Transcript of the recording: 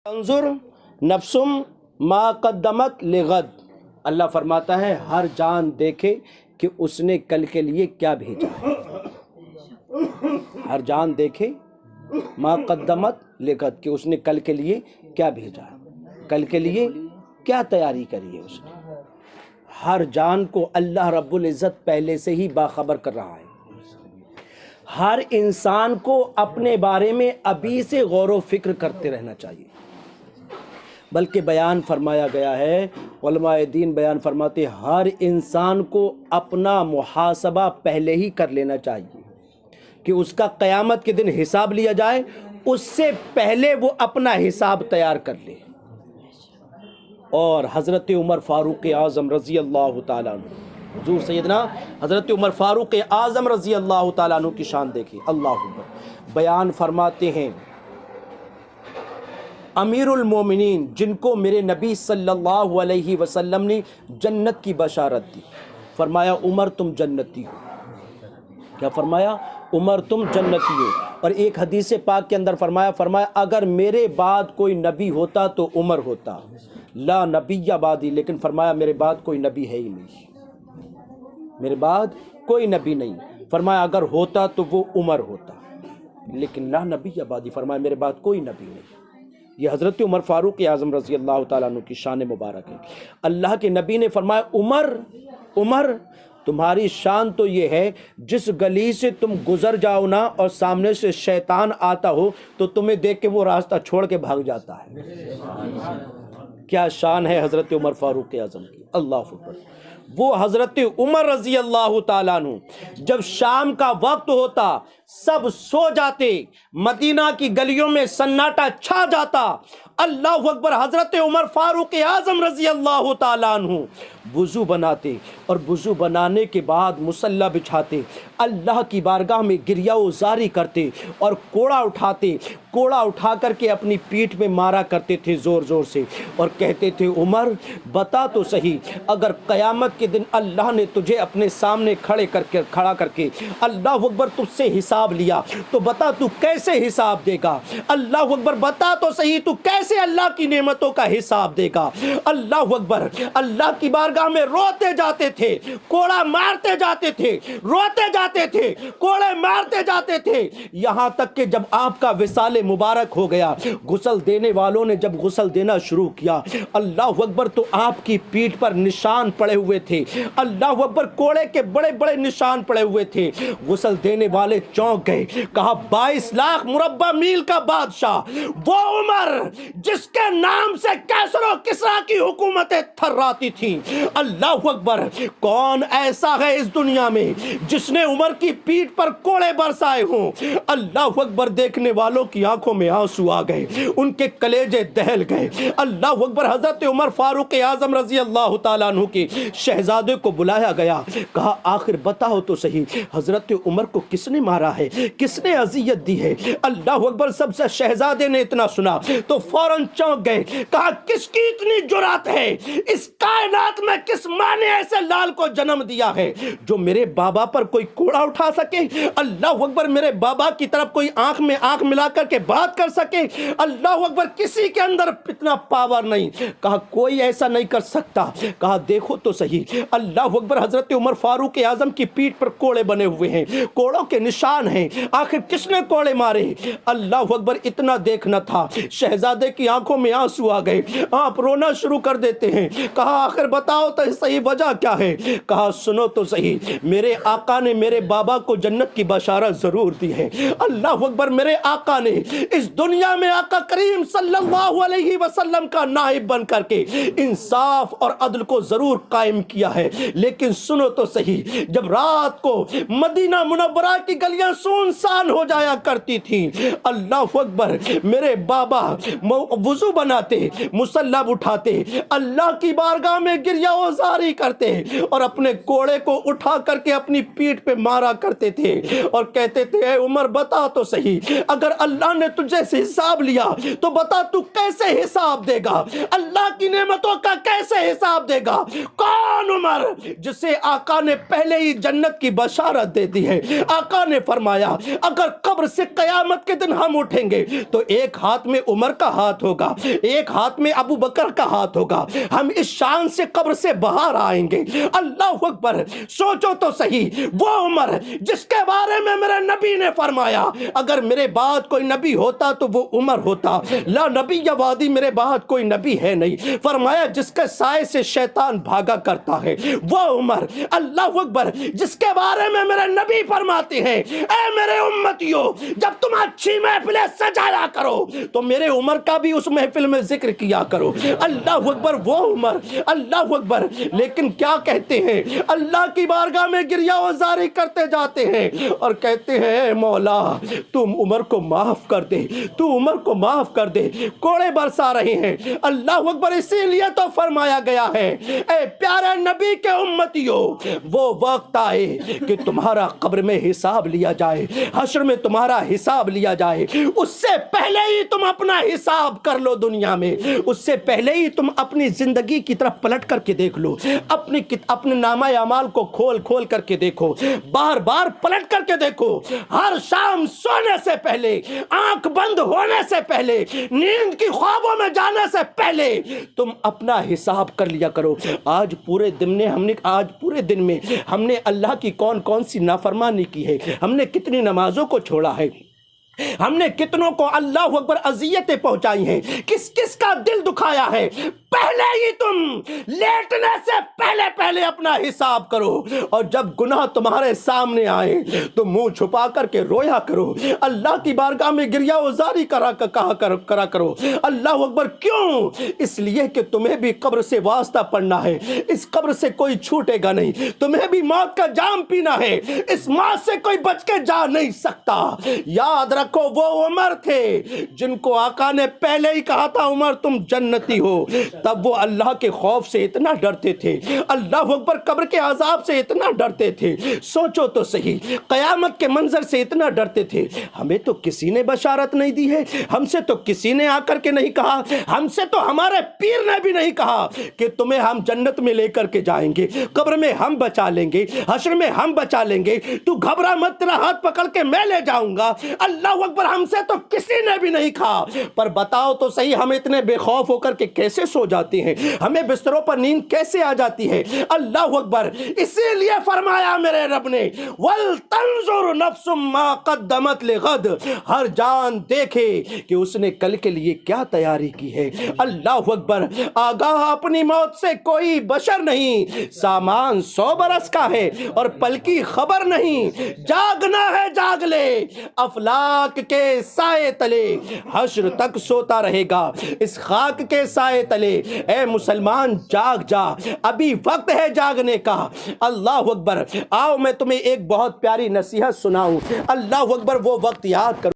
انظر نفسم ما قدمت لغد، اللہ فرماتا ہے ہر جان دیکھے کہ اس نے کل کے لیے کیا بھیجا ہے۔ ہر جان دیکھے ما قدمت لغد کہ اس نے کل کے لیے کیا بھیجا ہے، کل کے لیے کیا تیاری کری ہے اس نے۔ ہر جان کو اللہ رب العزت پہلے سے ہی باخبر کر رہا ہے۔ ہر انسان کو اپنے بارے میں ابھی سے غور و فکر کرتے رہنا چاہیے، بلکہ بیان فرمایا گیا ہے، علماء دین بیان فرماتے ہیں ہر انسان کو اپنا محاسبہ پہلے ہی کر لینا چاہیے کہ اس کا قیامت کے دن حساب لیا جائے، اس سے پہلے وہ اپنا حساب تیار کر لے۔ اور حضرت عمر فاروق اعظم رضی اللہ تعالیٰ عنہ، حضور سیدنا حضرت عمر فاروق اعظم رضی اللہ تعالیٰ عنہ کی شان دیکھیں، اللہ اکبر۔ بیان فرماتے ہیں امیر المومنین جن کو میرے نبی صلی اللہ علیہ وسلم نے جنت کی بشارت دی، فرمایا عمر تم جنتی ہو۔ کیا فرمایا؟ عمر تم جنتی ہو۔ اور ایک حدیث پاک کے اندر فرمایا اگر میرے بعد کوئی نبی ہوتا تو عمر ہوتا، لا نبی بعدی، لیکن فرمایا میرے بعد کوئی نبی ہے ہی نہیں، میرے بعد کوئی نبی نہیں۔ فرمایا اگر ہوتا تو وہ عمر ہوتا، لیکن لا نبی بعدی، فرمایا میرے بعد کوئی نبی نہیں۔ یہ حضرت عمر فاروق اعظم رضی اللہ تعالیٰ عنہ کی شان مبارک ہے۔ اللہ کے نبی نے فرمایا عمر تمہاری شان تو یہ ہے جس گلی سے تم گزر جاؤ نا اور سامنے سے شیطان آتا ہو تو تمہیں دیکھ کے وہ راستہ چھوڑ کے بھاگ جاتا ہے۔ کیا شان ہے حضرت عمر فاروق اعظم کی، اللہ اکبر۔ وہ حضرت عمر رضی اللہ تعالیٰ عنہ جب شام کا وقت ہوتا سب سو جاتے، مدینہ کی گلیوں میں سناٹا چھا جاتا، اللہ اکبر، حضرت عمر فاروق اعظم رضی اللہ تعالیٰ عنہ وضو بناتے اور وضو بنانے کے بعد مصلی بچھاتے، اللہ کی بارگاہ میں گریہ و زاری کرتے اور کوڑا اٹھاتے، کوڑا اٹھا کر کے اپنی پیٹھ میں مارا کرتے تھے زور زور سے، اور کہتے تھے عمر بتا تو صحیح، اگر قیامت کے دن اللہ نے تجھے اپنے سامنے کھڑا کر کے اللہ اکبر تجھ سے حساب لیا تو بتا تو کیسے حساب دے گا؟ اللہ اکبر، بتا تو صحیح تو کیسے اللہ کی نعمتوں کا حساب دے گا؟ اللہ اکبر، اللہ کی بارگاہ میں روتے جاتے تھے، کوڑا مارتے جاتے تھے، روتے جاتے تھے، کوڑے مارتے جاتے تھے، یہاں تک کہ جب آپ کا وصال مبارک ہو گیا، غسل دینے والوں نے جب غسل دینا شروع کیا، اللہ اکبر، تو آپ کی پیٹھ پر نشان پڑے ہوئے تھے، اللہ اکبر، کوڑے کے بڑے بڑے نشان پڑے ہوئے تھے۔ غسل دینے والے چونک گئے، کہا 22 لاکھ مربع میل کا بادشاہ وہ عمر جس کے نام سے کیسر و کسریٰ کی حکومتیں تھراتی تھیں، اللہ اکبر، کون ایسا ہے اس دنیا میں جس نے عمر کی پیٹھ پر کوڑے برسائے ہوں؟ اللہ اکبر، دیکھنے والوں کی آنکھوں میں آنسو آ گئے، ان کے کلیجے دہل گئے۔ اللہ اکبر، حضرت عمر فاروق اعظم رضی اللہ تعالیٰ عنہ کے شہزادے کو بلایا گیا، کہا آخر بتاؤ تو صحیح حضرت عمر کو کس نے مارا ہے، کس نے اذیت دی ہے؟ اللہ اکبر، سب سے شہزادے نے اتنا سنا تو فوراً چونک گئے، کہا کس کی اتنی جرات ہے، اس کائنات میں کس ماں نے ایسے لال کو جنم دیا ہے جو میرے بابا پر کوئی کوڑا اٹھا سکے؟ اللہ اکبر، میرے بابا کی طرف کوئی آنکھ میں آنکھ ملا کر کے بات کر سکے؟ اللہ اکبر، کسی کے اندر اتنا پاور نہیں۔ کہا کوئی ایسا نہیں کر سکتا۔ کہا دیکھو تو صحیح، اللہ اکبر، حضرت عمر فاروق اعظم کی پیٹھ پر کوڑے بنے ہوئے ہیں، کوڑوں کے نشان ہیں، آخر کس نے کوڑے مارے؟ اللہ اکبر، اتنا دیکھنا تھا، شہزادے کی آنکھوں میں آنسو آ گئے، آپ رونا شروع کر دیتے ہیں۔ کہا آخر بتاؤ تو صحیح وجہ کیا ہے؟ کہا سنو تو صحیح، میرے آقا نے میرے بابا کو جنت کی بشارت ضرور دی ہے۔ اللہ اکبر، میرے آقا نے اس دنیا میں آقا کریم صلی اللہ علیہ وسلم کا نائب بن کر کے انصاف اور عدل کو ضرور قائم کیا ہے، لیکن سنو تو صحیح، جب رات کو مدینہ منورہ کی گلیاں سنسان ہو جایا کرتی تھیں، اللہ اکبر، میرے بابا وضو بناتے، مصلی اٹھاتے، اللہ کی بارگاہ میں گریہ و زاری کرتے اور اپنے کوڑے کو اٹھا کر کے اپنی پیٹھ پہ مارا کرتے تھے اور کہتے تھے اے عمر بتا تو صحیح، اگر اللہ نے تجھے سے حساب لیا تو بتا تو کیسے حساب دے گا؟ اللہ کی نعمتوں کا کیسے حساب دے گا؟ کون عمر جسے آقا نے پہلے ہی جنت کی بشارت دے دی ہے؟ آقا نے فرمایا فرمایا اگر قبر سے قیامت کے دن ہم اٹھیں گے تو ایک ہاتھ میں عمر کا ہاتھ ہوگا, ایک ہاتھ میں ابو بکر کا ہاتھ ہوگا, ہم اس شان سے قبر سے باہر آئیں گے. اللہ اکبر, سوچو تو صحیح, وہ عمر جس کے بارے میں میرے نبی نے فرمایا اگر میرے بعد کوئی نبی ہوتا تو وہ عمر ہوتا, لا نبی یا وادی, میرے بعد کوئی نبی ہے نہیں. فرمایا جس کے سائے سے شیطان بھاگا کرتا ہے وہ عمر. اللہ اکبر, جس کے بارے میں میرے نبی فرماتے ہیں اے میرے امتیوں جب تم اچھی محفلیں سجایا کرو تو میرے عمر کا بھی اس محفل میں ذکر کیا کرو. اللہ اکبر, وہ عمر. اللہ اکبر. لیکن کیا کہتے ہیں, اللہ کی بارگاہ میں گریہ وزاری کرتے جاتے ہیں اور کہتے ہیں اے مولا تم عمر کو معاف کر دے, تو عمر کو معاف کر دے. کوڑے برسا رہے ہیں. اللہ اکبر, اسی لیے تو فرمایا گیا ہے اے پیارے نبی کے امتیوں وہ وقت آئے کہ تمہارا قبر میں حساب لیا جائے, حشر میں تمہارا حساب لیا جائے. اس سے پہلے ہی تم اپنا حساب کر لو دنیا میں, اس سے پہلے ہی تم اپنی زندگی کی طرف پلٹ کر کے دیکھ لو, اپنے نامہ اعمال کو کھول کر کے دیکھو, بار بار پلٹ کر کے دیکھو. ہر شام سونے سے پہلے, آنکھ بند ہونے سے پہلے, نیند کی خوابوں میں جانے سے پہلے تم اپنا حساب کر لیا کرو. آج پورے دن میں ہم نے اللہ کی کون سی نافرمانی کی ہے, ہم نے کتنی نمازوں کو چھوڑا ہے, ہم نے کتنوں کو اللہ اکبر اذیتیں پہنچائی ہیں, کس کا دل دکھایا ہے. پہلے ہی تم لیٹنے سے پہلے اپنا حساب کرو, اور جب گناہ تمہارے سامنے آئے تو منہ چھپا کر کے رویا کرو, اللہ کی بارگاہ میں گریہ وزاری کرا کرو. اللہ اکبر. کیوں؟ اس لیے کہ تمہیں بھی قبر سے واسطہ پڑنا ہے, اس قبر سے کوئی چھوٹے گا نہیں, تمہیں بھی موت کا جام پینا ہے, اس موت سے کوئی بچ کے جا نہیں سکتا. یاد رکھو وہ عمر تھے جن کو آقا نے پہلے ہی کہا تھا عمر تم جنتی ہو, تب وہ اللہ کے خوف سے اتنا ڈرتے تھے, اللہ اکبر, قبر کے عذاب سے اتنا ڈرتے تھے. سوچو تو صحیح, قیامت کے منظر سے اتنا ڈرتے تھے. ہمیں تو کسی نے بشارت نہیں دی ہے, ہم سے تو کسی نے آ کر کے نہیں کہا, ہم سے تو ہمارے پیر نے بھی نہیں کہا کہ تمہیں ہم جنت میں لے کر کے جائیں گے, قبر میں ہم بچا لیں گے, حشر میں ہم بچا لیں گے, تو گھبرا مت, تیرا ہاتھ پکڑ کے میں لے جاؤں گا. اللہ اکبر, ہم سے تو کسی نے بھی نہیں کہا. پر بتاؤ تو صحیح, ہم اتنے بے خوف ہو کر کے کیسے سو جاتے ہیں, ہمیں بستروں پر نیند کیسے آ جاتی ہے. اللہ اکبر. اسی لیے فرمایا میرے رب نے وَلْتَنْظُرْ نَفْسٌ مَا قَدَّمَتْ لِغَدٍ, ہر جان دیکھے کہ اس نے کل کے لیے کیا تیاری کی ہے. اللہ اکبر. آگاہ اپنی موت سے کوئی بشر نہیں, سامان 100 برس کا ہے اور پل کی خبر نہیں. جاگنا ہے جاگ لے, افلاک کے سائے تلے, حشر تک سوتا رہے گا اس خاک کے سائے تلے. اے مسلمان جاگ جا, ابھی وقت ہے جاگنے کا. اللہ اکبر. آؤ میں تمہیں ایک بہت پیاری نصیحت سناؤں. اللہ اکبر. وہ وقت یاد کرو